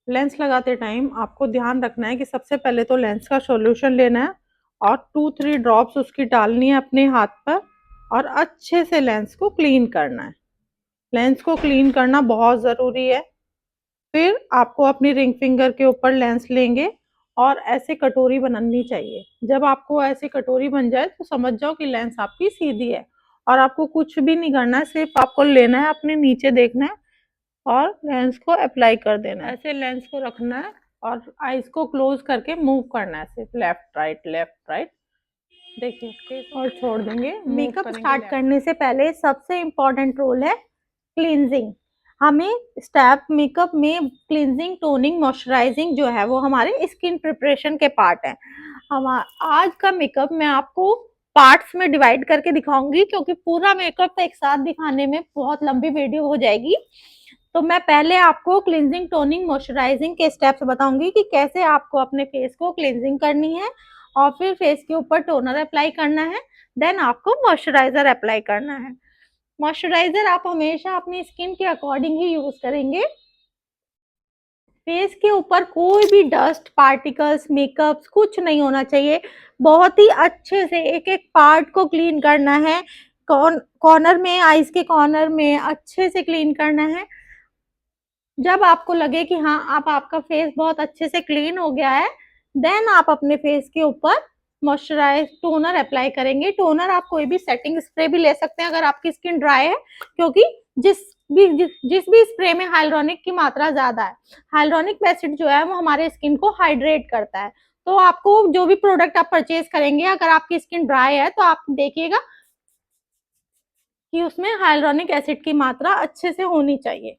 Lens लगाते time आपको ध्यान रखना है कि सबसे पहले तो लेंस का सॉल्यूशन लेना है और 2-3 ड्रॉप्स उसकी डालनी है अपने हाथ पर और अच्छे से लेंस को क्लीन करना है। लेंस को क्लीन करना बहुत ज़रूरी है। फिर आपको अपनी रिंग फिंगर के ऊपर लेंस लेंगे और ऐसे कटोरी बनानी चाहिए। जब आपको ऐसी कटोरी बन जाए तो समझ जाओ कि लेंस आपकी सीधी है और आपको कुछ भी नहीं करना है, सिर्फ आपको लेना है, अपने नीचे देखना है और लेंस को अप्लाई कर देना है। ऐसे लेंस को रखना है और आईज को क्लोज करके मूव करना है, सिर्फ लेफ्ट राइट। देखिए और छोड़ देंगे। मेकअप स्टार्ट करने से पहले सबसे इम्पोर्टेंट रोल है क्लींजिंग। हमें स्टेप मेकअप में क्लींजिंग, टोनिंग, मॉइस्चराइजिंग जो है वो हमारे स्किन प्रिपरेशन के पार्ट है। हम आज का मेकअप मैं आपको पार्ट्स में डिवाइड करके दिखाऊंगी क्योंकि पूरा मेकअप एक साथ दिखाने में बहुत लंबी वीडियो हो जाएगी। तो मैं पहले आपको क्लींजिंग, टोनिंग, मॉइस्चराइजिंग के स्टेप्स बताऊंगी कि कैसे आपको अपने फेस को क्लींजिंग करनी है और फिर फेस के ऊपर टोनर अप्लाई करना है, देन आपको मॉइस्चराइजर अप्लाई करना है। मॉइस्चराइजर आप हमेशा अपनी स्किन के अकॉर्डिंग ही यूज करेंगे। फेस के ऊपर कोई भी डस्ट पार्टिकल्स, मेकअप्स कुछ नहीं होना चाहिए। बहुत ही अच्छे से एक एक पार्ट को क्लीन करना है। कॉर्नर में, आईज के कॉर्नर में अच्छे से क्लीन करना है। जब आपको लगे कि हाँ आप आपका फेस बहुत अच्छे से क्लीन हो गया है, देन आप अपने फेस के ऊपर मॉइस्चराइज टोनर अप्लाई करेंगे। टोनर आप कोई भी सेटिंग स्प्रे भी ले सकते हैं अगर आपकी स्किन ड्राई है, क्योंकि जिस भी स्प्रे में हाइलुरोनिक की मात्रा ज्यादा है। हाइलुरोनिक एसिड जो है वो हमारे स्किन को हाइड्रेट करता है। तो आपको जो भी प्रोडक्ट आप परचेज करेंगे, अगर आपकी स्किन ड्राई है तो आप देखिएगा कि उसमें हाइलुरोनिक एसिड की मात्रा अच्छे से होनी चाहिए।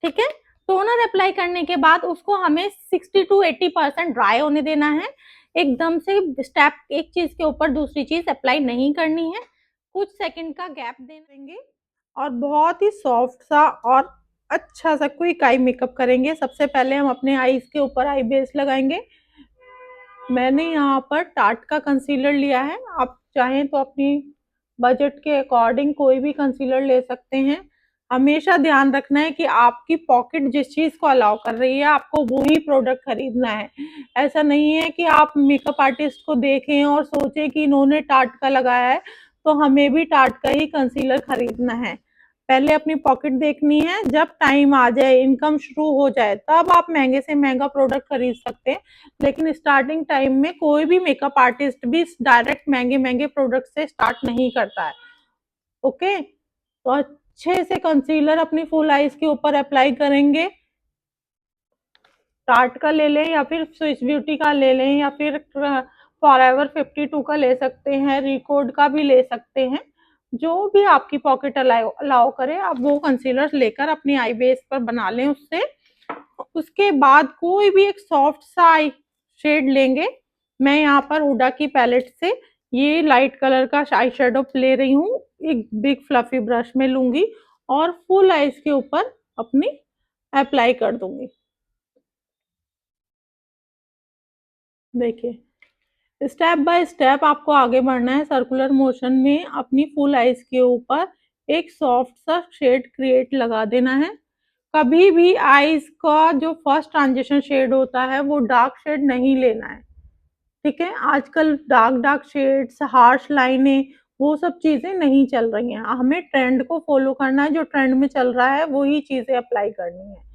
ठीक है, टोनर अप्लाई करने के बाद उसको हमें 60 to 80% ड्राई होने देना है। एकदम से स्टेप एक चीज के ऊपर दूसरी चीज अप्लाई नहीं करनी है, कुछ सेकंड का गैप देंगे और बहुत ही सॉफ्ट सा और अच्छा सा क्विक आई मेकअप करेंगे। सबसे पहले हम अपने आईज के ऊपर आई बेस लगाएंगे। मैंने यहाँ पर टार्ट का कंसीलर लिया है, आप चाहें तो अपनी बजट के अकॉर्डिंग कोई भी कंसीलर ले सकते हैं। हमेशा ध्यान रखना है कि आपकी पॉकेट जिस चीज को अलाउ कर रही है आपको वही प्रोडक्ट खरीदना है। ऐसा नहीं है कि आप मेकअप आर्टिस्ट को देखें और सोचें कि इन्होंने टार्ट का लगाया है तो हमें भी टार्ट का ही कंसीलर खरीदना है। पहले अपनी पॉकेट देखनी है, जब टाइम आ जाए, इनकम शुरू हो जाए, तब आप महंगे से महंगा प्रोडक्ट खरीद सकते हैं। लेकिन स्टार्टिंग टाइम में कोई भी मेकअप आर्टिस्ट भी डायरेक्ट महंगे महंगे प्रोडक्ट से स्टार्ट नहीं करता है। ओके, तो अच्छे से कंसीलर अपनी फुल आईज के ऊपर अप्लाई करेंगे। टार्ट का ले लें या फिर स्विस ब्यूटी का ले लें या फिर फॉरएवर 52 का ले सकते हैं, रिकॉर्ड का भी ले सकते हैं। जो भी आपकी पॉकेट अलाउ करे आप वो कंसीलर लेकर अपनी आई बेस पर बना लें उससे। उसके बाद कोई भी एक सॉफ्ट सा आई शेड लेंगे। मैं यहाँ पर हुडा की पैलेट से ये लाइट कलर का आई शेडो ले रही हूँ। एक बिग फ्लफी ब्रश में लूंगी और फुल आईज के ऊपर अपनी अप्लाई कर दूंगी। देखिए, स्टेप बाय स्टेप आपको आगे बढ़ना है। सर्कुलर मोशन में अपनी फुल आईज के ऊपर एक सॉफ्ट सा शेड क्रिएट लगा देना है। कभी भी आईज का जो फर्स्ट ट्रांजिशन शेड होता है वो डार्क शेड नहीं लेना है। ठीक है, आजकल डार्क शेड्स, हार्श लाइनें, वो सब चीजें नहीं चल रही हैं। हमें ट्रेंड को फॉलो करना है, जो ट्रेंड में चल रहा है वही चीजें अप्लाई करनी है।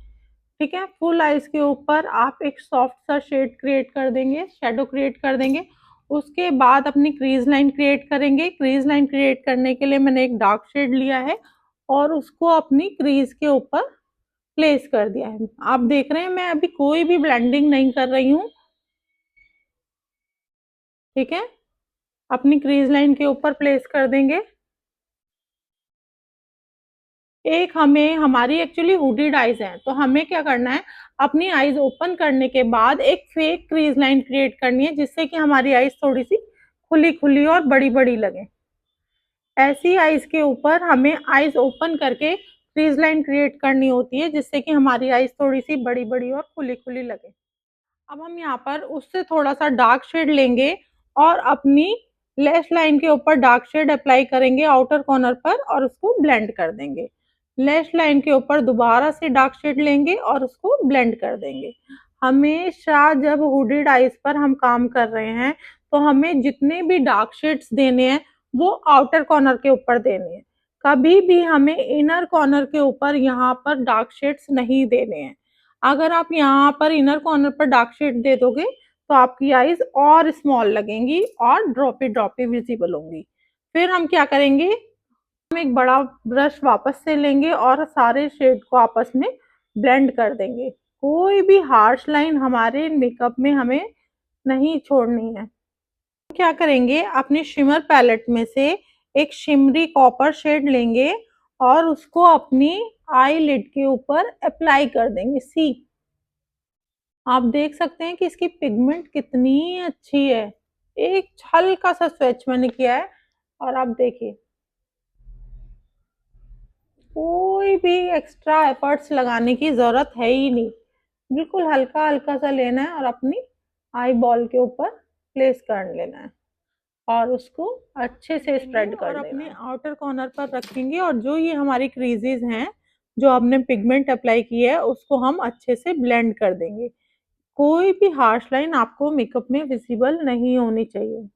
ठीक है, फुल आईज के ऊपर आप एक सॉफ्ट सा शेड क्रिएट कर देंगे, शेडो क्रिएट कर देंगे। उसके बाद अपनी क्रीज लाइन क्रिएट करेंगे। क्रीज लाइन क्रिएट करने के लिए मैंने एक डार्क शेड लिया है और उसको अपनी क्रीज के ऊपर प्लेस कर दिया है। आप देख रहे हैं मैं अभी कोई भी ब्लेंडिंग नहीं कर रही हूँ। ठीक है, अपनी क्रीज लाइन के ऊपर प्लेस कर देंगे। एक हमें हमारी एक्चुअली हुडीड आईज है तो हमें क्या करना है, अपनी आईज ओपन करने के बाद एक फेक क्रीज लाइन क्रिएट करनी है जिससे कि हमारी आईज थोड़ी सी खुली खुली और बड़ी बड़ी लगे। ऐसी आईज के ऊपर हमें आईज ओपन करके क्रीज लाइन क्रिएट करनी होती है जिससे कि हमारी आईज थोड़ी सी बड़ी बड़ी और खुली खुली लगे। अब हम यहाँ पर उससे थोड़ा सा डार्क शेड लेंगे और अपनी लैश लाइन के ऊपर डार्क शेड अप्लाई करेंगे आउटर कॉर्नर पर और उसको ब्लेंड कर देंगे। लैश लाइन के ऊपर दोबारा से डार्क शेड लेंगे और उसको ब्लेंड कर देंगे। हमेशा जब हुडेड आईज पर हम काम कर रहे हैं तो हमें जितने भी डार्क शेड्स देने हैं वो आउटर कॉर्नर के ऊपर देने हैं, कभी भी हमें इनर कॉर्नर के ऊपर यहाँ पर डार्क शेड्स नहीं देने हैं। अगर आप यहाँ पर इनर कॉर्नर पर डार्क शेड दे दोगे तो आपकी आईज और स्मॉल लगेंगी और ड्रॉपी ड्रॉपी विजिबल होंगी। फिर हम क्या करेंगे, हम एक बड़ा ब्रश वापस से लेंगे और सारे शेड को आपस में ब्लेंड कर देंगे। कोई भी हार्श लाइन हमारे मेकअप में हमें नहीं छोड़नी है। क्या करेंगे, अपने शिमर पैलेट में से एक शिमरी कॉपर शेड लेंगे और उसको अपनी आई लिड के ऊपर अप्लाई कर देंगे। सी, आप देख सकते हैं कि इसकी पिगमेंट कितनी अच्छी है। एक हल्का सा स्वेच मैंने किया है और आप देखिए कोई भी एक्स्ट्रा एफर्ट्स लगाने की जरूरत है ही नहीं। बिल्कुल हल्का हल्का सा लेना है और अपनी आई बॉल के ऊपर प्लेस कर लेना है और उसको अच्छे से स्प्रेड कर देना है। अपने आउटर कॉर्नर पर रखेंगे और जो ये हमारी क्रीजेस हैं जो हमने पिगमेंट अप्लाई की है उसको हम अच्छे से ब्लेंड कर देंगे। कोई भी हार्श लाइन आपको मेकअप में विजिबल नहीं होनी चाहिए।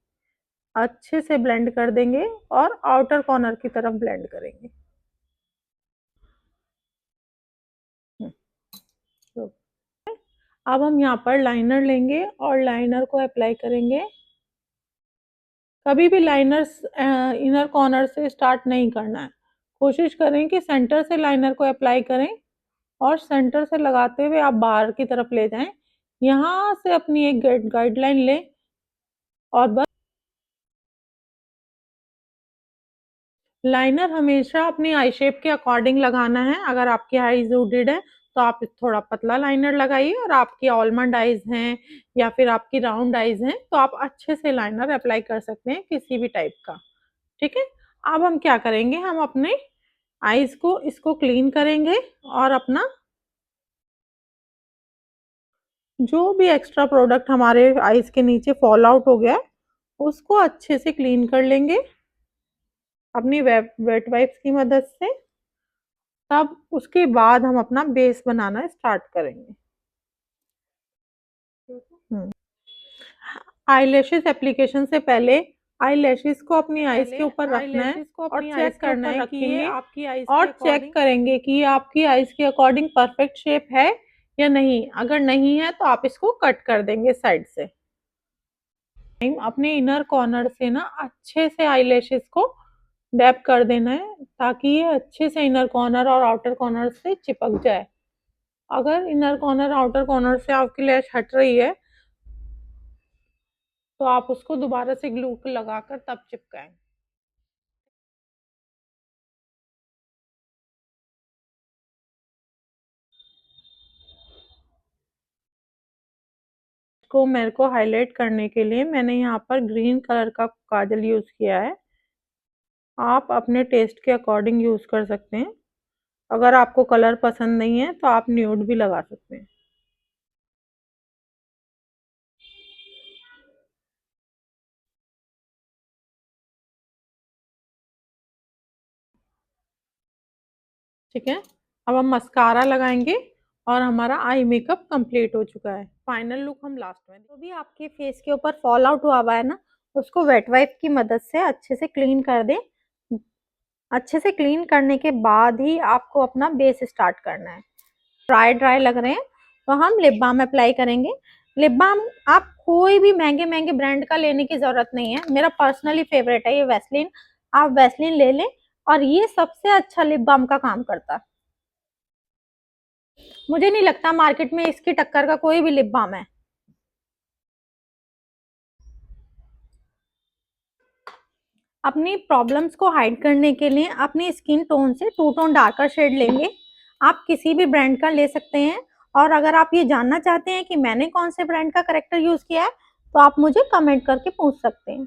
अच्छे से ब्लेंड कर देंगे और आउटर कॉर्नर की तरफ ब्लेंड करेंगे। तो अब हम यहाँ पर लाइनर लेंगे और लाइनर को अप्लाई करेंगे। कभी भी लाइनर्स इनर कॉर्नर से स्टार्ट नहीं करना है। कोशिश करें कि सेंटर से लाइनर को अप्लाई करें और सेंटर से लगाते हुए आप बाहर की तरफ ले जाएं। यहाँ से अपनी एक गाइडलाइन लें और बस लाइनर हमेशा अपनी आई शेप के अकॉर्डिंग लगाना है। अगर आपकी आईज हुडेड है तो आप थोड़ा पतला लाइनर लगाइए और आपकी आलमंड आईज हैं या फिर आपकी राउंड आईज हैं तो आप अच्छे से लाइनर अप्लाई कर सकते हैं किसी भी टाइप का। ठीक है, अब हम क्या करेंगे, हम अपने आईज को इसको क्लीन करेंगे और अपना जो भी एक्स्ट्रा प्रोडक्ट हमारे आईज के नीचे फॉल आउट हो गया है उसको अच्छे से क्लीन कर लेंगे अपनी वेट वाइप्स की मदद से। तब उसके बाद हम अपना बेस बनाना स्टार्ट करेंगे। आईलैशेस एप्लीकेशन से पहले आईलैशेस को अपनी आईज के ऊपर रखना है और चेक करना है कि ये आपकी आईज और चेक करेंगे कि ये आपकी आईज के अकॉर्डिंग परफेक्ट शेप है या नहीं। अगर नहीं है तो आप इसको कट कर देंगे साइड से। अपने इनर कॉर्नर से ना अच्छे से आईलैशेस को डैप कर देना है ताकि ये अच्छे से इनर कॉर्नर और आउटर कॉर्नर से चिपक जाए। अगर इनर कॉर्नर आउटर कॉर्नर से आपकी लैश हट रही है तो आप उसको दोबारा से ग्लू लगाकर तब चिपकाएं। को मेरे को हाईलाइट करने के लिए मैंने यहाँ पर ग्रीन कलर का काजल यूज किया है। आप अपने टेस्ट के अकॉर्डिंग यूज कर सकते हैं। अगर आपको कलर पसंद नहीं है तो आप न्यूड भी लगा सकते हैं। ठीक है, अब हम मस्कारा लगाएंगे और हमारा आई मेकअप कंप्लीट हो चुका है। फाइनल लुक हम लास्ट में। जो भी आपके फेस के ऊपर फॉल आउट हुआ है ना उसको वेट वाइप की मदद से अच्छे से क्लीन कर दें। अच्छे से क्लीन करने के बाद ही आपको अपना बेस स्टार्ट करना है। ड्राई ड्राई लग रहे हैं तो हम लिप बाम अप्लाई करेंगे। लिप बाम आप कोई भी महंगे महंगे ब्रांड का लेने की जरूरत नहीं है। मेरा पर्सनली फेवरेट है ये वैसलीन। आप वैसलीन ले लें और ये सबसे अच्छा लिप बाम का काम करता है। मुझे नहीं लगता मार्केट में इसकी टक्कर का कोई भी लिप बाम है। अपनी प्रॉब्लम्स को हाइड करने के लिए अपनी स्किन टोन से 2 टोन डार्कर शेड लेंगे। आप किसी भी ब्रांड का ले सकते हैं और अगर आप ये जानना चाहते हैं कि मैंने कौन से ब्रांड का करेक्टर यूज किया है तो आप मुझे कमेंट करके पूछ सकते हैं।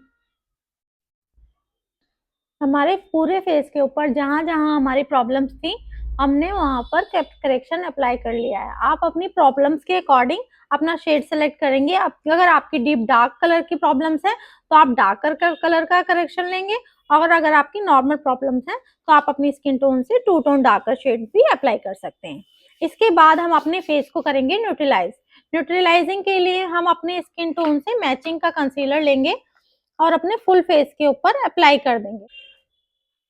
हमारे पूरे फेस के ऊपर जहां जहां हमारी प्रॉब्लम्स थी हमने वहां पर करेक्शन अप्लाई कर लिया है। आप अपनी प्रॉब्लम्स के अकॉर्डिंग अपना शेड सेलेक्ट करेंगे। अगर आपकी डीप डार्क कलर की प्रॉब्लम्स है तो आप डार्कर कलर का करेक्शन लेंगे और अगर आपकी नॉर्मल प्रॉब्लम्स हैं तो आप अपनी स्किन टोन से 2 टोन डार्कर शेड भी अप्लाई कर सकते हैं। इसके बाद हम अपने फेस को करेंगे न्यूट्रलाइज। न्यूट्रलाइजिंग के लिए हम अपने स्किन टोन से मैचिंग का कंसीलर लेंगे और अपने फुल फेस के ऊपर अप्लाई कर देंगे।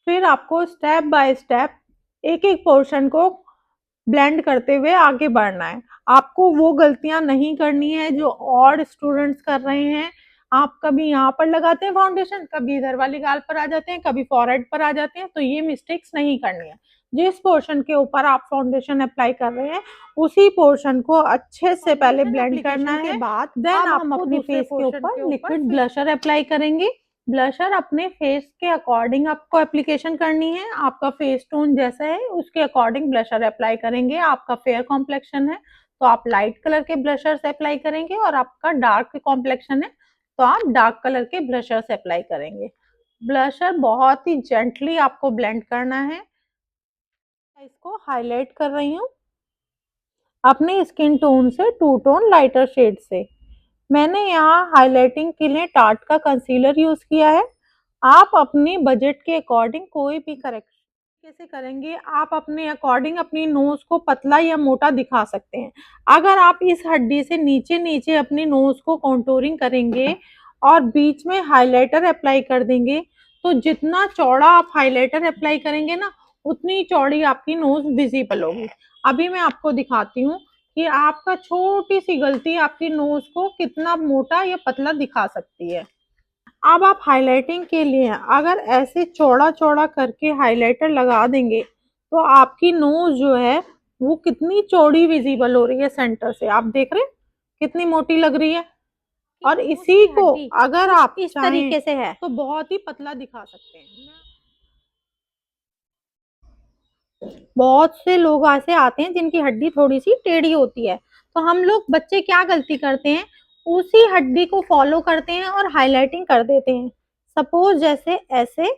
फिर आपको स्टेप बाय स्टेप एक एक पोर्शन को ब्लेंड करते हुए आगे बढ़ना है। आपको वो गलतियां नहीं करनी है जो और स्टूडेंट्स कर रहे हैं। आप कभी यहाँ पर लगाते हैं फाउंडेशन, कभी इधर वाली गाल पर आ जाते हैं, कभी फॉरहेड पर आ जाते हैं, तो ये मिस्टेक्स नहीं करनी है। जिस पोर्शन के ऊपर आप फाउंडेशन अप्लाई कर रहे हैं उसी पोर्शन को अच्छे से पहले ब्लेंड करना है। बाद देन हम अपने फेस के ऊपर लिक्विड ब्लशर अप्लाई करेंगे। ब्लशर अपने फेस के अकॉर्डिंग आपको एप्लीकेशन करनी है। आपका फेस टोन जैसा है उसके अकॉर्डिंग ब्लशर अप्लाई करेंगे। आपका फेयर कॉम्प्लेक्शन है तो आप लाइट कलर के ब्लशर से अप्लाई करेंगे, और आपका डार्क कॉम्प्लेक्शन है तो आप डार्क कलर के ब्लशर से अप्लाई करेंगे। ब्लशर बहुत ही जेंटली आपको ब्लेंड करना है। इसको हाईलाइट कर रही हूँ अपने स्किन टोन से 2 टोन लाइटर शेड से। मैंने यहाँ हाइलाइटिंग के लिए टार्ट का कंसीलर यूज किया है। आप अपने बजट के अकॉर्डिंग कोई भी करेक्शन कैसे करेंगे, आप अपने अकॉर्डिंग अपनी नोज को पतला या मोटा दिखा सकते हैं। अगर आप इस हड्डी से नीचे नीचे अपनी नोज को कॉन्टोरिंग करेंगे और बीच में हाइलाइटर अप्लाई कर देंगे तो जितना चौड़ा आप हाइलाइटर अप्लाई करेंगे ना उतनी चौड़ी आपकी नोज विजिबल होगी। अभी मैं आपको दिखाती हूँ कि आपका छोटी सी गलती आपकी नोज को कितना मोटा या पतला दिखा सकती है। अब आप हाइलाइटिंग के लिए अगर ऐसे चौड़ा चौड़ा करके हाइलाइटर लगा देंगे तो आपकी नोज जो है वो कितनी चौड़ी विजिबल हो रही है सेंटर से। आप देख रहे हैं कितनी मोटी लग रही है। और इसी को अगर आप इस तरीके से है तो बहुत ही पतला दिखा सकते हैं। बहुत से लोग ऐसे आते हैं जिनकी हड्डी थोड़ी सी टेढ़ी होती है, तो हम लोग बच्चे क्या गलती करते हैं, उसी हड्डी को फॉलो करते हैं और हाइलाइटिंग कर देते हैं। सपोज जैसे ऐसे,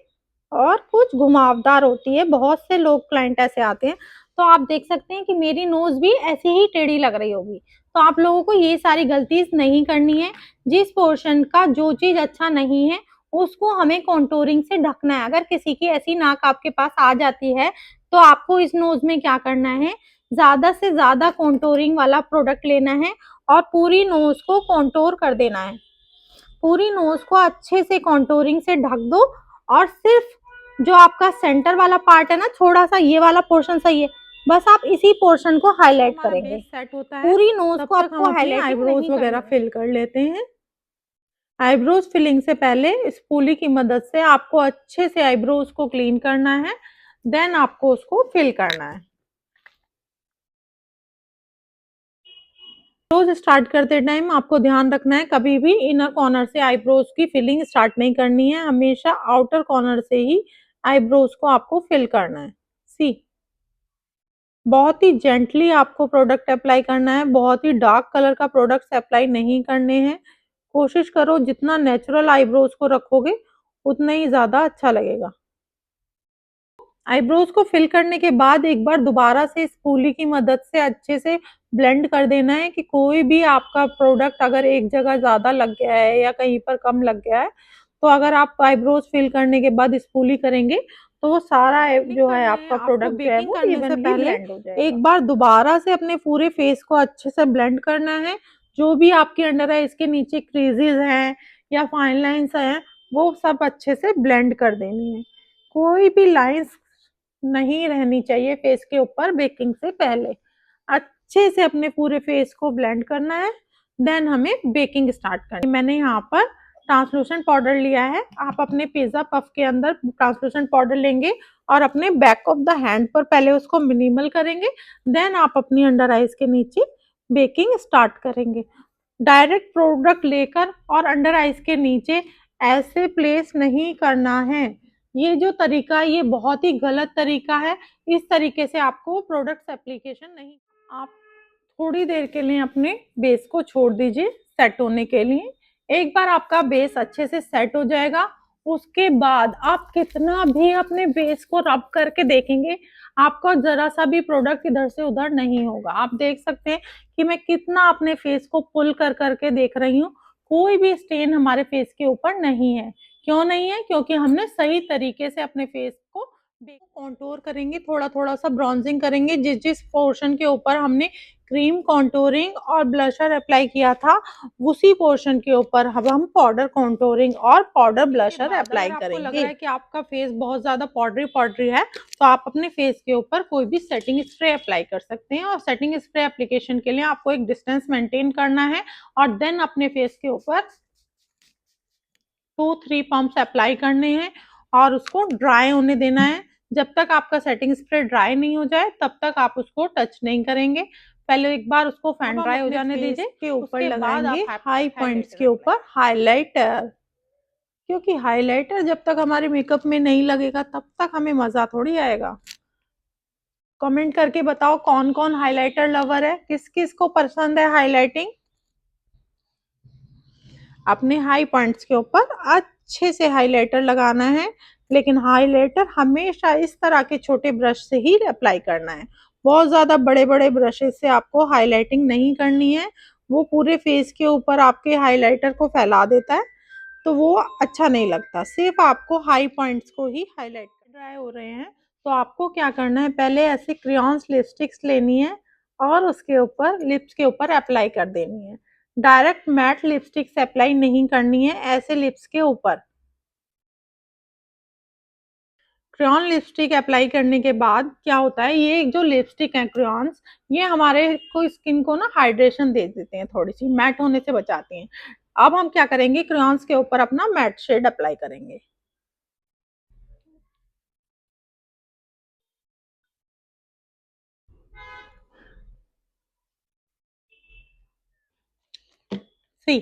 और कुछ घुमावदार होती है। बहुत से लोग क्लाइंट ऐसे आते हैं तो आप देख सकते हैं कि मेरी नोज भी ऐसे ही टेढ़ी लग रही होगी। तो आप लोगों को ये सारी गलती नहीं करनी है। जिस पोर्शन का जो चीज अच्छा नहीं है उसको हमें कॉन्टोरिंग से ढकना है। अगर किसी की ऐसी नाक आपके पास आ जाती है तो आपको इस नोज में क्या करना है, ज्यादा से ज्यादा कॉन्टोरिंग वाला प्रोडक्ट लेना है और पूरी नोज को कॉन्टोर कर देना है। पूरी नोज को अच्छे से कॉन्टोरिंग से ढक दो और सिर्फ जो आपका सेंटर वाला पार्ट है ना, थोड़ा सा ये वाला पोर्शन सही है, बस आप इसी पोर्शन को हाईलाइट करेंगे। सेट होता है पूरी नोज तब को तक आपको हम अपनी हाईलाइट आईब्रोज वगैरह फिल कर लेते हैं। आईब्रोज फिलिंग से पहले स्पूली की मदद से आपको अच्छे से आईब्रोज को क्लीन करना है, देन आपको उसको फिल करना है। रोज स्टार्ट करते टाइम आपको ध्यान रखना है कभी भी इनर कॉर्नर से आईब्रोज की फिलिंग स्टार्ट नहीं करनी है। हमेशा आउटर कॉर्नर से ही आईब्रोज को आपको फिल करना है। सी, बहुत ही जेंटली आपको प्रोडक्ट अप्लाई करना है। बहुत ही डार्क कलर का प्रोडक्ट्स अप्लाई नहीं करने हैं। कोशिश करो जितना नेचुरल आईब्रोज को रखोगे उतना ही ज्यादा अच्छा लगेगा। आईब्रोज को फिल करने के बाद एक बार दोबारा से स्पूली की मदद से अच्छे से ब्लेंड कर देना है कि कोई भी आपका प्रोडक्ट अगर एक जगह ज्यादा लग गया है या कहीं पर कम लग गया है तो अगर आप आईब्रोज फिल करने के बाद स्पूली करेंगे तो वो सारा जो है आपका प्रोडक्ट जो है वो इवनली ब्लेंड हो जाएगा। एक बार दोबारा से अपने पूरे फेस को अच्छे से ब्लेंड करना है। जो भी आपके अंडर आईज के नीचे क्रीजेस हैं या फाइन लाइंस हैं वो सब अच्छे से ब्लेंड कर देनी है। कोई भी लाइंस नहीं रहनी चाहिए फेस के ऊपर बेकिंग से पहले। अच्छे से अपने पूरे फेस को ब्लेंड करना है, देन हमें बेकिंग स्टार्ट करनी है। मैंने यहाँ पर ट्रांसलूसेंट पाउडर लिया है। आप अपने पिज्जा पफ के अंदर ट्रांसलूसेंट पाउडर लेंगे और अपने बैक ऑफ द हैंड पर पहले उसको मिनिमल करेंगे, देन आप अपनी अंडर आईज के नीचे बेकिंग स्टार्ट करेंगे। डायरेक्ट प्रोडक्ट लेकर और अंडर आईज के नीचे ऐसे प्लेस नहीं करना है। ये जो तरीका है ये बहुत ही गलत तरीका है। इस तरीके से आपको प्रोडक्ट्स एप्लीकेशन नहीं। आप थोड़ी देर के लिए अपने बेस को छोड़ दीजिए सेट होने के लिए। एक बार आपका बेस अच्छे से सेट हो जाएगा उसके बाद आप कितना भी अपने बेस को रब करके देखेंगे आपका जरा सा भी प्रोडक्ट इधर से उधर नहीं होगा। आप देख सकते हैं कि मैं कितना अपने फेस को पुल कर करके देख रही हूँ, कोई भी स्टेन हमारे फेस के ऊपर नहीं है क्यों नहीं है? क्योंकि हमने सही तरीके से अपने फेस को कॉन्टोर करेंगे, थोड़ा थोड़ा सा ब्रॉन्जिंग करेंगे। जिस जिस पोर्शन के ऊपर हमने क्रीम कॉन्टोरिंग और ब्लशर अप्लाई किया था, उसी पोर्शन के ऊपर अब हम पाउडर कॉन्टोरिंग और पाउडर ब्लशर अप्लाई करेंगे। आपको लग रहा है कि आपका फेस बहुत ज्यादा पाउडरी पाउडरी है, तो आप अपने फेस के ऊपर कोई भी सेटिंग स्प्रे अप्लाई कर सकते हैं। और सेटिंग स्प्रे एप्लीकेशन के लिए आपको एक डिस्टेंस मेंटेन करना है और देन अपने फेस के ऊपर 2-3 पंप्स अप्लाई करने हैं और उसको ड्राई होने देना है। जब तक आपका सेटिंग स्प्रे ड्राई नहीं हो जाए तब तक आप उसको टच नहीं करेंगे। पहले एक बार उसको फैन ड्राई हो जाने दीजिए। के ऊपर उसके बाद लगाएंगे आप हाई पॉइंट्स के ऊपर ऊपर हाइलाइटर, क्योंकि हाइलाइटर जब तक हमारे मेकअप में नहीं लगेगा तब तक हमें मजा थोड़ी आएगा। कमेंट करके बताओ कौन कौन हाइलाइटर लवर है, किस किस को पसंद है हाइलाइटिंग। अपने हाई पॉइंट्स के ऊपर अच्छे से हाइलाइटर लगाना है, लेकिन हाइलाइटर हमेशा इस तरह के छोटे ब्रश से ही अप्लाई करना है। बहुत ज्यादा बड़े बड़े ब्रशेस से आपको हाइलाइटिंग नहीं करनी है, वो पूरे फेस के ऊपर आपके हाइलाइटर को फैला देता है, तो वो अच्छा नहीं लगता। सिर्फ आपको हाई पॉइंट्स को ही हाईलाइट ड्राई हो रहे हैं तो आपको क्या करना है, पहले ऐसे क्रेयॉन्स लिपस्टिक्स लेनी है और उसके ऊपर लिप्स के ऊपर अप्लाई कर देनी है। डायरेक्ट मैट लिपस्टिक्स अप्लाई नहीं करनी है ऐसे लिप्स के ऊपर। क्रेयॉन लिपस्टिक अप्लाई करने के बाद क्या होता है, ये जो लिपस्टिक है क्रेयॉन्स, ये हमारे को स्किन को ना हाइड्रेशन दे देते हैं, थोड़ी सी मैट होने से बचाती हैं। अब हम क्या करेंगे, क्रेयॉन्स के ऊपर अपना मैट शेड अप्लाई करेंगे। सी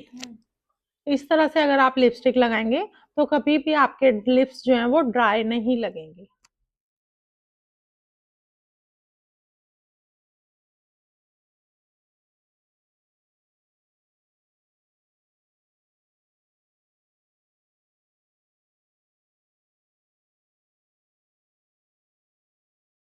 इस तरह से अगर आप लिपस्टिक लगाएंगे तो कभी भी आपके लिप्स जो हैं वो ड्राई नहीं लगेंगे।